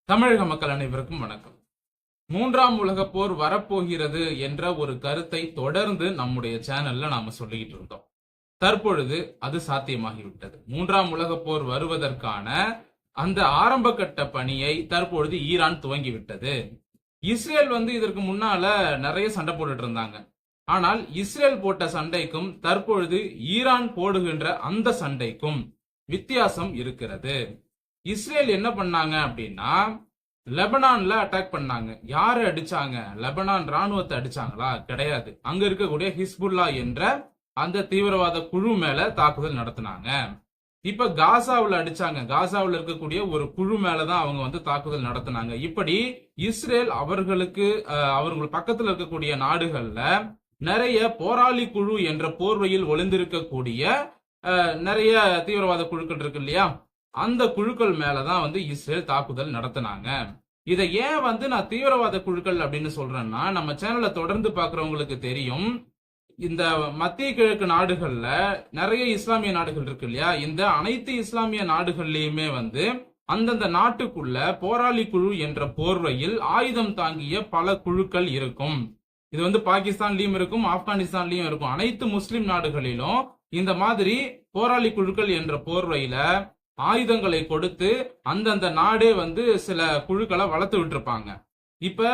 தமிழக மக்கள் அனைவருக்கும் வணக்கம். மூன்றாம் உலகப் போர் வரப்போகிறது என்ற ஒரு கருத்தை தொடர்ந்து நம்முடைய சேனல்ல நாம சொல்லிக்கிட்டு இருந்தோம். தற்பொழுது அது சாத்தியமாகிவிட்டது. மூன்றாம் உலகப் போர் வருவதற்கான அந்த ஆரம்ப கட்ட பணியை தற்பொழுது ஈரான் துவங்கிவிட்டது. இஸ்ரேல் இதற்கு முன்னால நிறைய சண்டை போட்டுட்டு இருந்தாங்க. ஆனால் இஸ்ரேல் போட்ட சண்டைக்கும் தற்பொழுது ஈரான் போடுகின்ற அந்த சண்டைக்கும் வித்தியாசம் இருக்கிறது. இஸ்ரேல் என்ன பண்ணாங்க அப்படின்னா, லெபனான்ல அட்டாக் பண்ணாங்க. யாரை அடிச்சாங்க? லெபனான் ராணுவத்தை அடிச்சாங்களா? கிடையாது. அங்க இருக்கக்கூடிய ஹிஸ்புல்லா என்ற அந்த தீவிரவாத குழு மேல தாக்குதல் நடத்தினாங்க. இப்ப காசாவுல அடிச்சாங்க. காசாவுல இருக்கக்கூடிய ஒரு குழு மேலதான் அவங்க தாக்குதல் நடத்தினாங்க. இப்படி இஸ்ரேல் அவர்கள் பக்கத்துல இருக்கக்கூடிய நாடுகள்ல நிறைய போராளி குழு என்ற போர்வையில் ஒளிந்திருக்கக்கூடிய நிறைய தீவிரவாத குழுக்கள் இருக்கு இல்லையா, அந்த குழுக்கள் மேலதான் இஸ்ரேல் தாக்குதல் நடத்தினாங்க. இதை ஏன் நான் தீவிரவாத குழுக்கள் அப்படின்னு சொல்றேன்னா, நம்ம சேனலை தொடர்ந்து பாக்குறவங்களுக்கு தெரியும், இந்த மத்திய கிழக்கு நாடுகள்ல நிறைய இஸ்லாமிய நாடுகள் இருக்கு இல்லையா, இந்த அனைத்து இஸ்லாமிய நாடுகள்லயுமே அந்தந்த நாட்டுக்குள்ள போராளி குழு என்ற போர்வையில் ஆயுதம் தாங்கிய பல குழுக்கள் இருக்கும். இது பாகிஸ்தான்லயும் இருக்கும், ஆப்கானிஸ்தான்லயும் இருக்கும். அனைத்து முஸ்லிம் நாடுகளிலும் இந்த மாதிரி போராளி குழுக்கள் என்ற போர்வையில ஆயுதங்களை கொடுத்து அந்தந்த நாடே சில குழுக்களை வளர்த்து விட்டுருப்பாங்க. இப்ப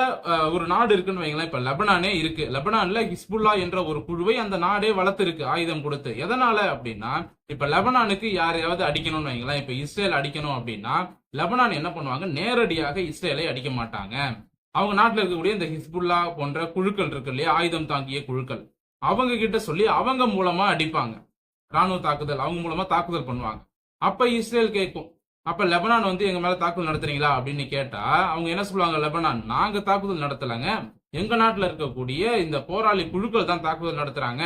ஒரு நாடு இருக்குன்னு வைங்களேன், இப்ப லெபனானே இருக்கு. லெபனான்ல ஹிஸ்புல்லா என்ற ஒரு குழுவை அந்த நாடே வளர்த்து இருக்கு ஆயுதம் கொடுத்து. எதனால அப்படின்னா, இப்ப லெபனானுக்கு யாரையாவது அடிக்கணும்னு வைங்களேன், இப்ப இஸ்ரேல் அடிக்கணும் அப்படின்னா லெபனான் என்ன பண்ணுவாங்க, நேரடியாக இஸ்ரேலை அடிக்க மாட்டாங்க. அவங்க நாட்டில் இருக்கக்கூடிய இந்த ஹிஸ்புல்லா போன்ற குழுக்கள் இருக்கு இல்லையா, ஆயுதம் தாங்கிய குழுக்கள், அவங்க கிட்ட சொல்லி அவங்க மூலமா அடிப்பாங்க. ராணுவ தாக்குதல் அவங்க மூலமா தாக்குதல் பண்ணுவாங்க. அப்ப இஸ்ரேல் கேட்கும், அப்ப லெபனான் எங்க மேல தாக்குதல் நடத்துறீங்களா அப்படின்னு கேட்டா அவங்க என்ன சொல்லுவாங்க, லெபனான் நாங்க தாக்குதல் நடத்தலங்க, எங்க நாட்டுல இருக்கக்கூடிய இந்த போராளி குழுக்கள் தான் தாக்குதல் நடத்துறாங்க,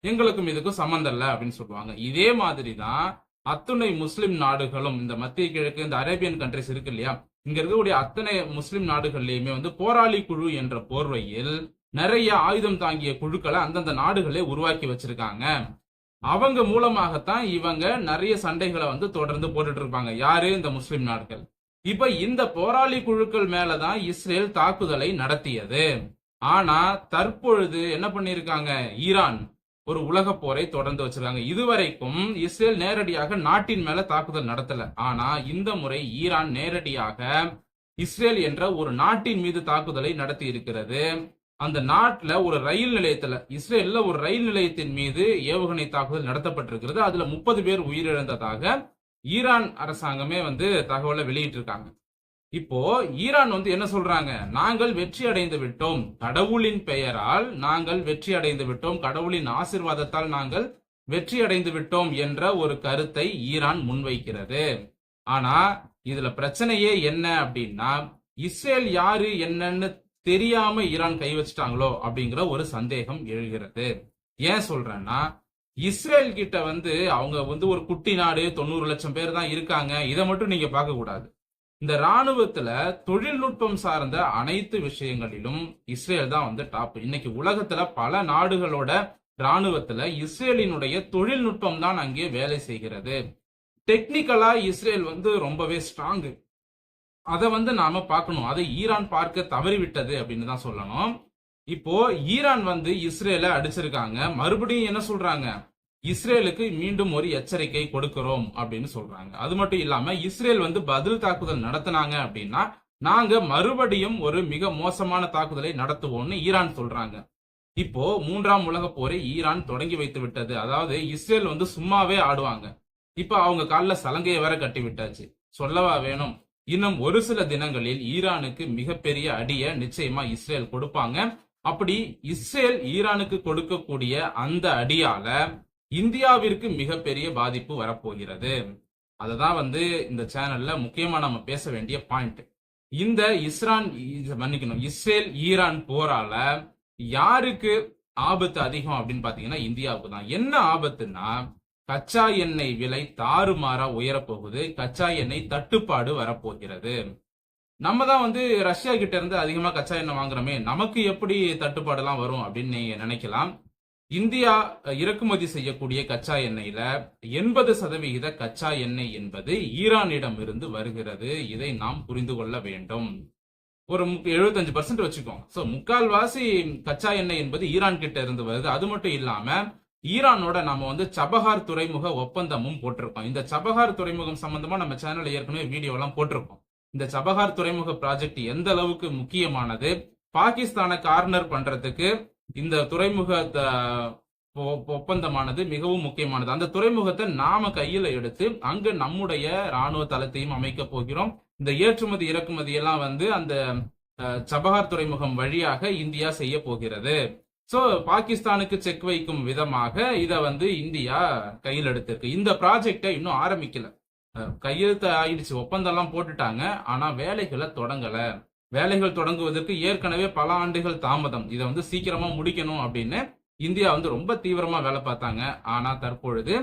எங்களுக்கும் இதுக்கும் சம்பந்தம் இல்ல அப்படின்னு சொல்லுவாங்க. இதே மாதிரிதான் அத்துணை முஸ்லிம் நாடுகளும், இந்த மத்திய கிழக்கு இந்த அரேபியன் கண்ட்ரிஸ் இருக்கு இல்லையா, இங்க இருக்கக்கூடிய அத்தனை முஸ்லிம் நாடுகள்லயுமே போராளி குழு என்ற போர்வையில் நிறைய ஆயுதம் தாங்கிய குழுக்களை அந்தந்த நாடுகளே உருவாக்கி வச்சிருக்காங்க. அவங்க மூலமாகத்தான் இவங்க நிறைய சண்டைகளை தொடர்ந்து போட்டுட்டு இருப்பாங்க. யாரு? இந்த முஸ்லிம் நாடுகள். இப்ப இந்த போராளி குழுக்கள் மேலதான் இஸ்ரேல் தாக்குதலை நடத்தியது. ஆனா தற்பொழுது என்ன பண்ணிருக்காங்க, ஈரான் ஒரு உலக போரை தொடர்ந்து வச்சிருக்காங்க. இதுவரைக்கும் இஸ்ரேல் நேரடியாக நாட்டின் மேல தாக்குதல் நடத்தல. ஆனா இந்த முறை ஈரான் நேரடியாக இஸ்ரேல் என்ற ஒரு நாட்டின் மீது தாக்குதலை நடத்தி இருக்கிறது. அந்த நாட்டுல ஒரு ரயில் நிலையத்துல, இஸ்ரேல்ல ஒரு ரயில் நிலையத்தின் மீது ஏவுகணை தாக்குதல் நடத்தப்பட்டிருக்கிறது. அதுல 30 பேர் உயிரிழந்ததாக ஈரான் அரசாங்கமே தகவலை வெளியிட்டு இருக்காங்க. இப்போ ஈரான் என்ன சொல்றாங்க, நாங்கள் வெற்றி அடைந்து விட்டோம், கடவுளின் பெயரால் நாங்கள் வெற்றி அடைந்து விட்டோம், கடவுளின் ஆசீர்வாதத்தால் நாங்கள் வெற்றி அடைந்து விட்டோம் என்ற ஒரு கருத்தை ஈரான் முன்வைக்கிறது. ஆனா இதுல பிரச்சனையே என்ன அப்படின்னா, இஸ்ரேல் யாரு என்னன்னு தெரியாம ஈரான் கை வச்சுட்டாங்களோ அப்படிங்கிற ஒரு சந்தேகம் எழுகிறது. ஏன் சொல்றேன்னா, இஸ்ரேல் கிட்ட அவங்க ஒரு குட்டி நாடு, 90 லட்சம் பேர் தான் இருக்காங்க. இதை மட்டும் நீங்க பார்க்க கூடாது. இந்த ராணுவத்துல தொழில்நுட்பம் சார்ந்த அனைத்து விஷயங்களிலும் இஸ்ரேல் தான் டாப். இன்னைக்கு உலகத்துல பல நாடுகளோட ராணுவத்துல இஸ்ரேலினுடைய தொழில்நுட்பம் தான் அங்கே வேலை செய்கிறது. டெக்னிக்கலா இஸ்ரேல் ரொம்பவே ஸ்ட்ராங். அதை நாம பார்க்கணும். அதை ஈரான் பார்க்க தவறிவிட்டது அப்படின்னு தான் சொல்லணும். இப்போ ஈரான் இஸ்ரேலை அடிச்சிருக்காங்க. மறுபடியும் என்ன சொல்றாங்க, இஸ்ரேலுக்கு மீண்டும் ஒரு எச்சரிக்கை கொடுக்கிறோம் அப்படின்னு சொல்றாங்க. அது மட்டும் இல்லாம இஸ்ரேல் பதில் தாக்குதல் நடத்தினாங்க அப்படின்னா நாங்க மறுபடியும் ஒரு மிக மோசமான தாக்குதலை நடத்துவோம்னு ஈரான் சொல்றாங்க. இப்போ மூன்றாம் உலக போரை ஈரான் தொடங்கி வைத்து விட்டது. அதாவது இஸ்ரேல் சும்மாவே ஆடுவாங்க. இப்ப அவங்க காலில் சலங்கையை வேற கட்டி விட்டாச்சு. சொல்லவா வேணும்? இன்னும் ஒரு சில தினங்களில் ஈரானுக்கு மிகப்பெரிய அடியை நிச்சயமா இஸ்ரேல் கொடுப்பாங்க. அப்படி இஸ்ரேல் ஈரானுக்கு கொடுக்கக்கூடிய அந்த அடியால இந்தியாவிற்கு மிகப்பெரிய பாதிப்பு வரப்போகிறது. அததான் இந்த சேனல்ல முக்கியமா நம்ம பேச வேண்டிய பாயிண்ட். இந்த இஸ்ரேல் ஈரான் போரால யாருக்கு ஆபத்து அதிகம் அப்படின்னு பாத்தீங்கன்னா இந்தியாவுக்கு தான். என்ன ஆபத்துன்னா, கச்சா எண்ணெய் விலை தாறுமாறா உயரப்போகுது. கச்சா எண்ணெய் தட்டுப்பாடு வரப்போகிறது. நம்ம தான் ரஷ்யா கிட்ட இருந்து அதிகமா கச்சா எண்ணெய் வாங்குறோமே, நமக்கு எப்படி தட்டுப்பாடு எல்லாம் வரும் அப்படின்னு நீங்க நினைக்கலாம். இந்தியா இறக்குமதி செய்யக்கூடிய கச்சா எண்ணெயில 80% கச்சா எண்ணெய் என்பது ஈரானிடம் இருந்து வருகிறது. இதை நாம் புரிந்து கொள்ள வேண்டும். ஒரு 75% வச்சுக்கோங்க. சோ முக்கால்வாசி கச்சா எண்ணெய் என்பது ஈரான் கிட்ட இருந்து வருது. அது மட்டும் இல்லாம ஈரானோட நாம வந்து சபஹார் துறைமுக ஒப்பந்தமும் போட்டிருக்கோம். இந்த சபஹார் துறைமுகம் சம்பந்தமா நம்ம சேனல்ல ஏற்கனவே வீடியோ எல்லாம் போட்டிருக்கோம். இந்த சபஹார் துறைமுக ப்ராஜெக்ட் எந்த அளவுக்கு முக்கியமானது, பாகிஸ்தானை கார்னர் பண்றதுக்கு இந்த துறைமுக ஒப்பந்தமானது மிகவும் முக்கியமானது. அந்த துறைமுகத்தை நாம கையில எடுத்து அங்கு நம்முடைய ராணுவ தளத்தையும் அமைக்க போகிறோம். இந்த ஏற்றுமதி இறக்குமதி எல்லாம் வந்து அந்த சபஹார் துறைமுகம் வழியாக இந்தியா செய்ய போகிறது. சோ பாகிஸ்தானுக்கு செக் வைக்கும் விதமாக இத வந்து இந்தியா கையில் எடுத்திருக்கு. இந்த ப்ராஜெக்டை இன்னும் ஆரம்பிக்கல, கையெழுத்து ஆயிடுச்சு, ஒப்பந்தம் எல்லாம் போட்டுட்டாங்க. ஆனா வேலைகளை தொடங்கல. வேலைகள் தொடங்குவதற்கு ஏற்கனவே பல ஆண்டுகள் தாமதம். இதை வந்து சீக்கிரமா முடிக்கணும் அப்படின்னு இந்தியா வந்து ரொம்ப தீவிரமா வேலை பார்த்தாங்க. ஆனா தற்பொழுது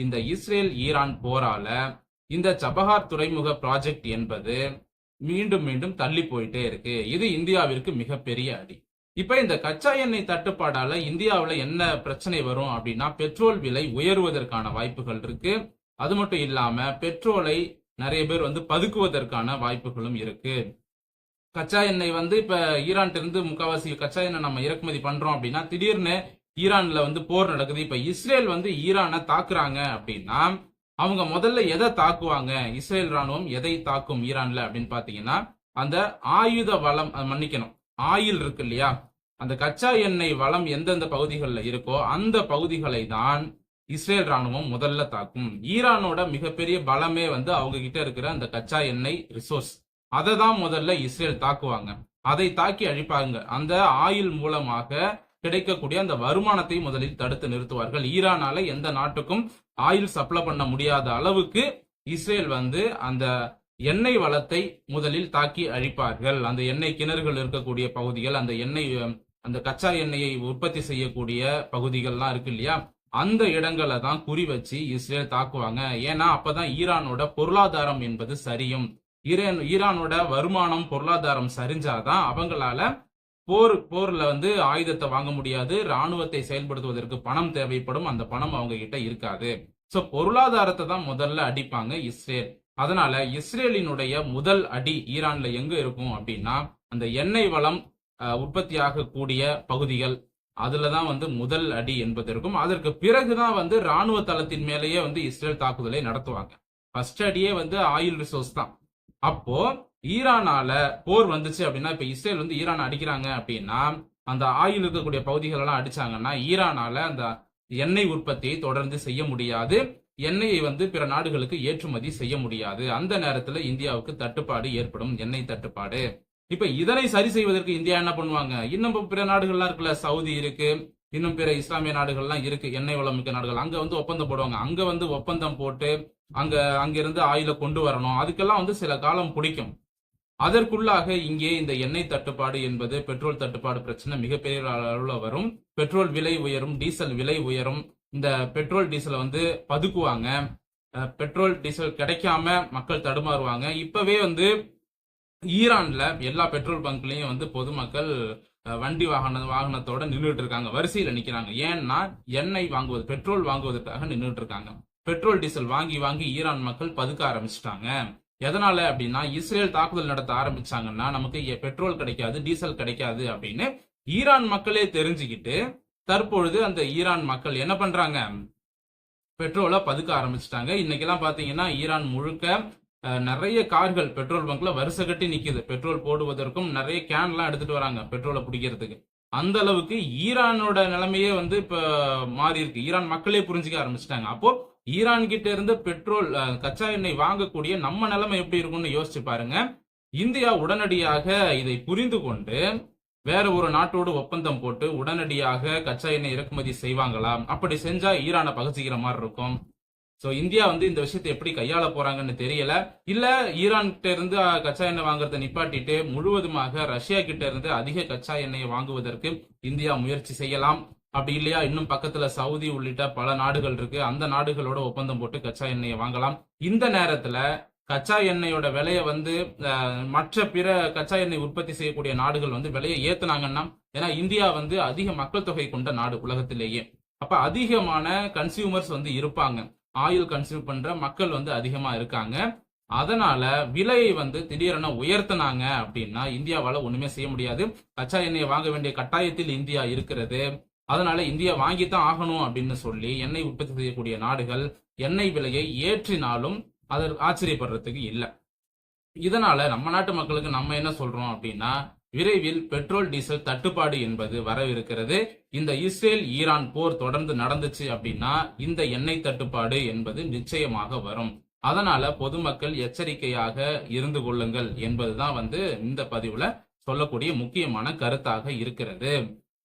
இந்த இஸ்ரேல் ஈரான் போரால இந்த சபஹார் துறைமுக ப்ராஜெக்ட் என்பது மீண்டும் மீண்டும் தள்ளி போயிட்டே இருக்கு. இது இந்தியாவிற்கு மிகப்பெரிய அடி. இப்ப இந்த கச்சா எண்ணெய் தட்டுப்பாடால இந்தியாவில என்ன பிரச்சனை வரும் அப்படின்னா, பெட்ரோல் விலை உயருவதற்கான வாய்ப்புகள் இருக்கு. அது மட்டும் இல்லாம பெட்ரோலை நிறைய பேர் வந்து பதுக்குவதற்கான வாய்ப்புகளும் இருக்கு. கச்சா எண்ணெய் வந்து இப்ப ஈரான் இருந்து முக்காவாசி கச்சா எண்ணெய் நம்ம இறக்குமதி பண்றோம் அப்படின்னா, திடீர்னு ஈரான்ல வந்து போர் நடக்குது. இப்ப இஸ்ரேல் வந்து ஈரானை தாக்குறாங்க அப்படின்னா அவங்க முதல்ல எதை தாக்குவாங்க, இஸ்ரேல் ராணுவம் எதை தாக்கும் ஈரான்ல அப்படின்னு பாத்தீங்கன்னா, அந்த ஆயுத வளம், மன்னிக்கணும், ஆயில் இருக்கு இல்லையா, அந்த கச்சா எண்ணெய் வளம் எந்தெந்த பகுதிகளில் இருக்கோ அந்த பகுதிகளை தான் இஸ்ரேல் ராணுவம் முதல்ல தாக்கும். ஈரானோட மிகப்பெரிய பலமே வந்து அவங்க கிட்ட இருக்கிற அந்த கச்சா எண்ணெய் ரிசோர்ஸ், அதை தான் முதல்ல இஸ்ரேல் தாக்குவாங்க. அதை தாக்கி அழிப்பாங்க. அந்த ஆயில் மூலமாக கிடைக்கக்கூடிய அந்த வருமானத்தை முதலில் தடுத்து நிறுத்துவார்கள். ஈரானால எந்த நாட்டுக்கும் ஆயில் சப்ளை பண்ண முடியாத அளவுக்கு இஸ்ரேல் வந்து அந்த எண்ணெய் வளத்தை முதலில் தாக்கி அழிப்பார்கள். அந்த எண்ணெய் கிணறுகள் இருக்கக்கூடிய பகுதிகள், அந்த எண்ணெய், அந்த கச்சா எண்ணெயை உற்பத்தி செய்யக்கூடிய பகுதிகள்லாம் இருக்கு இல்லையா, அந்த இடங்களை தான் குறி வச்சு இஸ்ரேல் தாக்குவாங்க. ஏன்னா அப்பதான் ஈரானோட பொருளாதாரம் என்பது சரியும். ஈரானோட வருமானம், பொருளாதாரம் சரிஞ்சாதான் அவங்களால போர்ல வந்து ஆயுதத்தை வாங்க முடியாது. ராணுவத்தை செயல்படுத்துவதற்கு பணம் தேவைப்படும். அந்த பணம் அவங்க கிட்ட இருக்காது. சோ பொருளாதாரத்தை தான் முதல்ல அடிப்பாங்க இஸ்ரேல். அதனால இஸ்ரேலினுடைய முதல் அடி ஈரான்ல எங்க இருக்கும் அப்படின்னா, அந்த எண்ணெய் வளம் உற்பத்தி ஆகக்கூடிய பகுதிகள், அதுலதான் வந்து முதல் அடி என்பது இருக்கும். அதற்கு பிறகுதான் வந்து ராணுவ தளத்தின் மேலேயே வந்து இஸ்ரேல் தாக்குதலை நடத்துவாங்க. ஃபர்ஸ்ட் அடியே வந்து ஆயில் ரிசோர்ஸ் தான். அப்போ ஈரானால போர் வந்துச்சு அப்படின்னா, இப்ப இஸ்ரேல் வந்து ஈரான் அடிக்கிறாங்க அப்படின்னா, அந்த ஆயில் இருக்கக்கூடிய பகுதிகள் எல்லாம் அடிச்சாங்கன்னா ஈரானால அந்த எண்ணெய் உற்பத்தியை தொடர்ந்து செய்ய முடியாது. எண்ணெயை வந்து பிற நாடுகளுக்கு ஏற்றுமதி செய்ய முடியாது. அந்த நேரத்துல இந்தியாவுக்கு தட்டுப்பாடு ஏற்படும், எண்ணெய் தட்டுப்பாடு. இப்ப இதனை சரி செய்வதற்கு இந்தியா என்ன பண்ணுவாங்க, இன்னும் பிற நாடுகள்லாம் இருக்குல்ல, சவுதி இருக்கு, இன்னும் பிற இஸ்லாமிய நாடுகள்லாம் இருக்கு, எண்ணெய் வளம் மிக்க நாடுகள், அங்க வந்து ஒப்பந்தம் போடுவாங்க. அங்க வந்து ஒப்பந்தம் போட்டு அங்கிருந்து ஆயில கொண்டு வரணும். அதுக்கெல்லாம் வந்து சில காலம் பிடிக்கும். அதற்குள்ளாக இங்கே இந்த எண்ணெய் தட்டுப்பாடு என்பது, பெட்ரோல் தட்டுப்பாடு பிரச்சனை மிகப்பெரிய அளவில் வரும். பெட்ரோல் விலை உயரும், டீசல் விலை உயரும். இந்த பெட்ரோல் டீசலை வந்து பதுக்குவாங்க. பெட்ரோல் டீசல் கிடைக்காம மக்கள் தடுமாறுவாங்க. இப்பவே வந்து ஈரான்ல எல்லா பெட்ரோல் பங்க்லயும் வந்து பொதுமக்கள் வண்டி வாகனத்தோட நின்றுட்டு இருக்காங்க, வரிசையில நிக்கிறாங்க. ஏன்னா எண்ணெய் வாங்குவது, பெட்ரோல் வாங்குவதற்காக நின்றுட்டு இருக்காங்க. பெட்ரோல் டீசல் வாங்கி வாங்கி ஈரான் மக்கள் பதுக்க ஆரம்பிச்சிட்டாங்க. எதனால அப்படின்னா, இஸ்ரேல் தாக்குதல் நடத்த ஆரம்பிச்சாங்கன்னா நமக்கு பெட்ரோல் கிடைக்காது, டீசல் கிடைக்காது அப்படின்னு ஈரான் மக்களே தெரிஞ்சுக்கிட்டு தற்பொழுது அந்த ஈரான் மக்கள் என்ன பண்றாங்க, பெட்ரோலை பதுக்க ஆரம்பிச்சிட்டாங்க. இன்னைக்கெல்லாம் பாத்தீங்கன்னா ஈரான் முழுக்க நிறைய கார்கள் பெட்ரோல் பங்க்ல வரிசை கட்டி நிக்குது. பெட்ரோல் போடுவதற்கும் நிறைய கேன் எல்லாம் எடுத்துட்டு வராங்க பெட்ரோலை பிடிக்கிறதுக்கு. அந்த அளவுக்கு ஈரானோட நிலைமையே வந்து இப்ப மாறி இருக்கு. ஈரான் மக்களே புரிஞ்சுக்க ஆரம்பிச்சிட்டாங்க. அப்போ ஈரான் கிட்ட இருந்து பெட்ரோல், கச்சா எண்ணெய் வாங்கக்கூடிய நம்ம நிலைமை எப்படி இருக்கும்னு யோசிச்சு பாருங்க. இந்தியா உடனடியாக இதை புரிந்து கொண்டு வேற ஒரு நாட்டோடு ஒப்பந்தம் போட்டு உடனடியாக கச்சா எண்ணெய் இறக்குமதி செய்வாங்களா? அப்படி செஞ்சா ஈரானை பகச்சிக்கிற மாதிரி இருக்கும். சோ இந்தியா வந்து இந்த விஷயத்தை எப்படி கையாள போறாங்கன்னு தெரியல. இல்ல ஈரான் கிட்ட இருந்து கச்சா எண்ணெய் வாங்குறத நிப்பாட்டிட்டு முழுவதுமாக ரஷ்யா கிட்ட இருந்து அதிக கச்சா எண்ணெயை வாங்குவதற்கு இந்தியா முயற்சி செய்யலாம். அப்படி இல்லையா, இன்னும் பக்கத்துல சவுதி உள்ளிட்ட பல நாடுகள் இருக்கு, அந்த நாடுகளோட ஒப்பந்தம் போட்டு கச்சா எண்ணெயை வாங்கலாம். இந்த நேரத்துல கச்சா எண்ணெயோட விலையை வந்து மற்ற பிற கச்சா எண்ணெய் உற்பத்தி செய்யக்கூடிய நாடுகள் வந்து விலையை ஏத்துனாங்கன்னா, ஏன்னா இந்தியா வந்து அதிக மக்கள் தொகை கொண்ட நாடு உலகத்திலேயே. அப்ப அதிகமான கன்சியூமர்ஸ் வந்து இருப்பாங்க. ஆயில் கன்சியூம் பண்ற மக்கள் வந்து அதிகமா இருக்காங்க. அதனால விலையை வந்து திடீரென உயர்த்தினாங்க அப்படின்னா இந்தியாவால ஒண்ணுமே செய்ய முடியாது. கச்சா எண்ணெயை வாங்க வேண்டிய கட்டாயத்தில் இந்தியா இருக்கிறது. அதனால இந்தியா வாங்கித்தான் ஆகணும் அப்படின்னு சொல்லி எண்ணெய் உற்பத்தி செய்யக்கூடிய நாடுகள் எண்ணெய் விலையை ஏற்றினாலும் அது ஆச்சரியப்படுறதுக்கு இல்ல. இதனால நம்ம நாட்டு மக்களுக்கு நம்ம என்ன சொல்றோம் அப்படின்னா, விரைவில் பெட்ரோல் டீசல் தட்டுப்பாடு என்பது வரவிருக்கிறது. இந்த இஸ்ரேல் ஈரான் போர் தொடர்ந்து நடந்துச்சு அப்படின்னா இந்த எண்ணெய் தட்டுப்பாடு என்பது நிச்சயமாக வரும். அதனால பொதுமக்கள் எச்சரிக்கையாக இருந்து கொள்ளுங்கள் என்பதுதான் வந்து இந்த பதிவுல சொல்லக்கூடிய முக்கியமான கருத்தாக இருக்கிறது.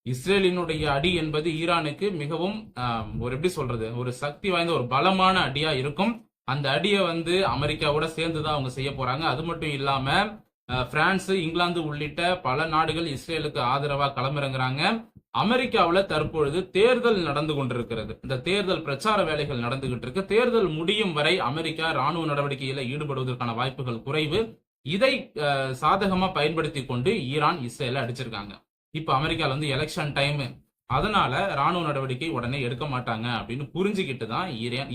இஸ்ரேலினுடைய அடி என்பது ஈரானுக்கு மிகவும் ஒரு எப்படி சொல்றது, ஒரு சக்தி வாய்ந்த ஒரு பலமான அடியா இருக்கும். அந்த அடியை வந்து அமெரிக்காவோட சேர்ந்துதான் அவங்க செய்ய போறாங்க. அது மட்டும் இல்லாம பிரான்ஸ், இங்கிலாந்து உள்ளிட்ட பல நாடுகள் இஸ்ரேலுக்கு ஆதரவா களமிறங்குறாங்க. அமெரிக்காவில் தற்பொழுது தேர்தல் நடந்து கொண்டிருக்கிறது. இந்த தேர்தல் பிரச்சார வேலைகள் நடந்துகிட்டு இருக்கு. தேர்தல் முடியும் வரை அமெரிக்கா ராணுவ நடவடிக்கையில ஈடுபடுவதற்கான வாய்ப்புகள் குறைவு. இதை சாதகமா பயன்படுத்தி கொண்டு ஈரான் இஸ்ரேல அடிச்சிருக்காங்க. இப்ப அமெரிக்கால வந்து எலெக்ஷன் டைம், அதனால ராணுவ நடவடிக்கை உடனே எடுக்க மாட்டாங்க அப்படின்னு புரிஞ்சுக்கிட்டு தான்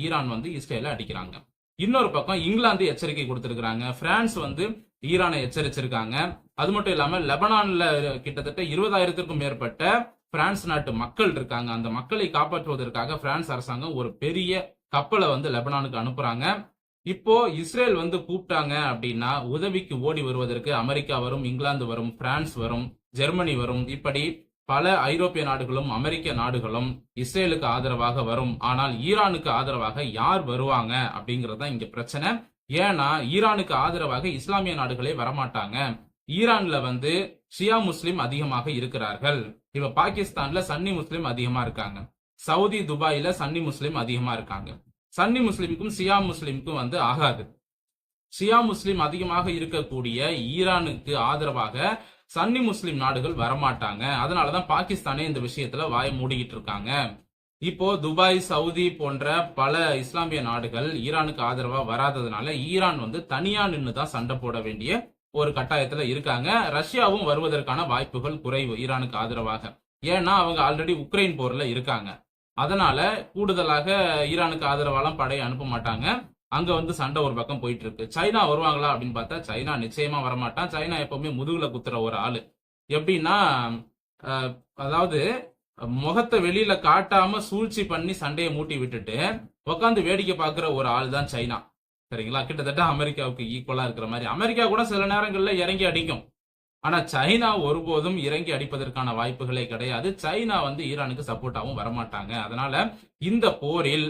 ஈரான் வந்து இஸ்ரேல அடிக்கிறாங்க. இன்னொரு பக்கம் இங்கிலாந்து எச்சரிக்கை கொடுத்திருக்காங்க. பிரான்ஸ் வந்து ஈரானை எச்சரிச்சிருக்காங்க. அது மட்டும் இல்லாம லெபனான்ல கிட்டத்தட்ட 20,000க்கும் மேற்பட்ட பிரான்ஸ் நாட்டு மக்கள் இருக்காங்க. அந்த மக்களை காப்பாற்றுவதற்காக பிரான்ஸ் அரசாங்கம் ஒரு பெரிய கப்பலை வந்து லெபனானுக்கு அனுப்புறாங்க. இப்போ இஸ்ரேல் வந்து கூப்பிட்டாங்க அப்படின்னா உதவிக்கு ஓடி வருவதற்கு அமெரிக்கா வரும், இங்கிலாந்து வரும், பிரான்ஸ் வரும், ஜெர்மனி வரும். இப்படி பல ஐரோப்பிய நாடுகளும் அமெரிக்க நாடுகளும் இஸ்ரேலுக்கு ஆதரவாக வரும். ஆனால் ஈரானுக்கு ஆதரவாக யார் வருவாங்க அப்படிங்கறதுதான் இங்க பிரச்சனை. ஏன்னா ஈரானுக்கு ஆதரவாக இஸ்லாமிய நாடுகளே வரமாட்டாங்க. ஈரான்ல வந்து ஷியா முஸ்லிம் அதிகமாக இருக்கிறார்கள். இப்ப பாகிஸ்தான்ல சன்னி முஸ்லிம் அதிகமா இருக்காங்க. சவுதி, துபாயில சன்னி முஸ்லிம் அதிகமா இருக்காங்க. சன்னி முஸ்லிமுக்கும் ஷியா முஸ்லிமுக்கும் வந்து ஆகாது. ஷியா முஸ்லிம் அதிகமாக இருக்கக்கூடிய ஈரானுக்கு ஆதரவாக சன்னி முஸ்லிம் நாடுகள் வரமாட்டாங்க. அதனாலதான் பாகிஸ்தானே இந்த விஷயத்துல வாய மூடிக்கிட்டு இருக்காங்க. இப்போ துபாய், சவுதி போன்ற பல இஸ்லாமிய நாடுகள் ஈரானுக்கு ஆதரவா வராததுனால ஈரான் வந்து தனியா நின்று தான் சண்டை போட வேண்டிய ஒரு கட்டாயத்துல இருக்காங்க. ரஷ்யாவும் வருவதற்கான வாய்ப்புகள் குறைவு ஈரானுக்கு ஆதரவாக. ஏன்னா அவங்க ஆல்ரெடி உக்ரைன் போர்ல இருக்காங்க. அதனால கூடுதலாக ஈரானுக்கு ஆதரவாலாம் படையை அனுப்ப மாட்டாங்க. அங்க வந்து சண்டை ஒரு பக்கம் போயிட்டு இருக்கு. சைனா வருவாங்களா அப்படின்னு பார்த்தா சைனா நிச்சயமா வரமாட்டான். சைனா எப்பவுமே முதுகுல குத்துற ஒரு ஆளு. எப்படின்னா அதாவது முகத்தை வெளியில காட்டாம சூழ்ச்சி பண்ணி சண்டையை மூட்டி விட்டுட்டு உட்காந்து வேடிக்கை பார்க்கிற ஒரு ஆள் தான் சைனா. சரிங்களா? கிட்டத்தட்ட அமெரிக்காவுக்கு ஈக்குவலா இருக்கிற மாதிரி. அமெரிக்கா கூட சில நேரங்கள்ல இறங்கி அடிக்கும். ஆனா சைனா ஒருபோதும் இறங்கி அடிப்பதற்கான வாய்ப்புகளே கிடையாது. சைனா வந்து ஈரானுக்கு சப்போர்ட்டாவும் வரமாட்டாங்க. அதனால இந்த போரில்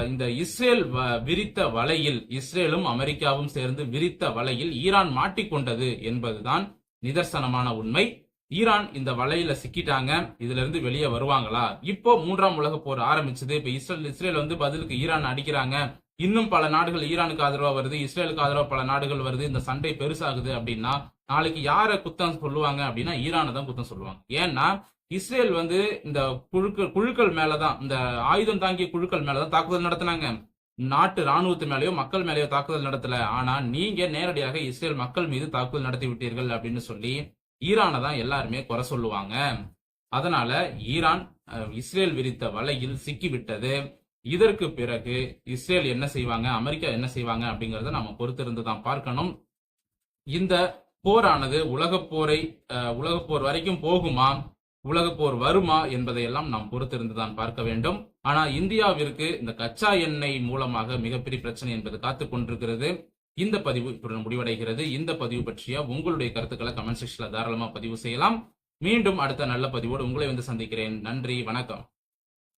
இந்த இஸ்ரேல் விரித்த வலையில், இஸ்ரேலும் அமெரிக்காவும் சேர்ந்து விரித்த வலையில் ஈரான் மாட்டிக்கொண்டது என்பதுதான் நிதர்சனமான உண்மை. ஈரான் இந்த வலையில சிக்கிட்டாங்க. இதுல இருந்து வெளியே வருவாங்களா? இப்போ 3ஆம் உலக போர் ஆரம்பிச்சது. இப்ப இஸ்ரேல் வந்து பதிலுக்கு ஈரான் அடிக்கிறாங்க. இன்னும் பல நாடுகள் ஈரானுக்கு ஆதரவா வருது, இஸ்ரேலுக்கு ஆதரவா பல நாடுகள் வருது. இந்த சண்டை பெருசாகுது அப்படின்னா நாளைக்கு யார குத்தம் சொல்லுவாங்க அப்படின்னா ஈரானை தான் குத்தம் சொல்லுவாங்க. ஏன்னா இஸ்ரேல் வந்து இந்த குழுக்கள் மேலதான், இந்த ஆயுதம் தாங்கிய குழுக்கள் மேலதான் தாக்குதல் நடத்தினாங்க. நாட்டு ராணுவத்து மேலேயோ மக்கள் மேலேயோ தாக்குதல் நடத்தல. ஆனா நீங்க நேரடியாக இஸ்ரேல் மக்கள் மீது தாக்குதல் நடத்தி விட்டீர்கள் அப்படின்னு சொல்லி ஈரானை தான் எல்லாருமே குறை சொல்லுவாங்க. அதனால ஈரான் இஸ்ரேல் விரித்த வலையில் சிக்கிவிட்டது. இதற்கு பிறகு இஸ்ரேல் என்ன செய்வாங்க, அமெரிக்கா என்ன செய்வாங்க அப்படிங்கறத நாம பொறுத்திருந்து தான் பார்க்கணும். இந்த போரானது உலகப்போர் வரைக்கும் போகுமா, உலகப்போர் வருமா என்பதையெல்லாம் நாம் பொறுத்திருந்துதான் பார்க்க வேண்டும். ஆனா இந்தியாவிற்கு இந்த கச்சா எண்ணெய் மூலமாக மிகப்பெரிய பிரச்சனை என்பது காத்துக் கொண்டிருக்கிறது. இந்த பதிவு இப்படி முடிவடைகிறது. இந்த பதிவு பற்றிய உங்களுடைய கருத்துக்களை கமெண்ட் செக்ஷன்ல தாராளமா பதிவு செய்யலாம். மீண்டும் அடுத்த நல்ல பதிவோடு உங்களை வந்து சந்திக்கிறேன். நன்றி, வணக்கம்.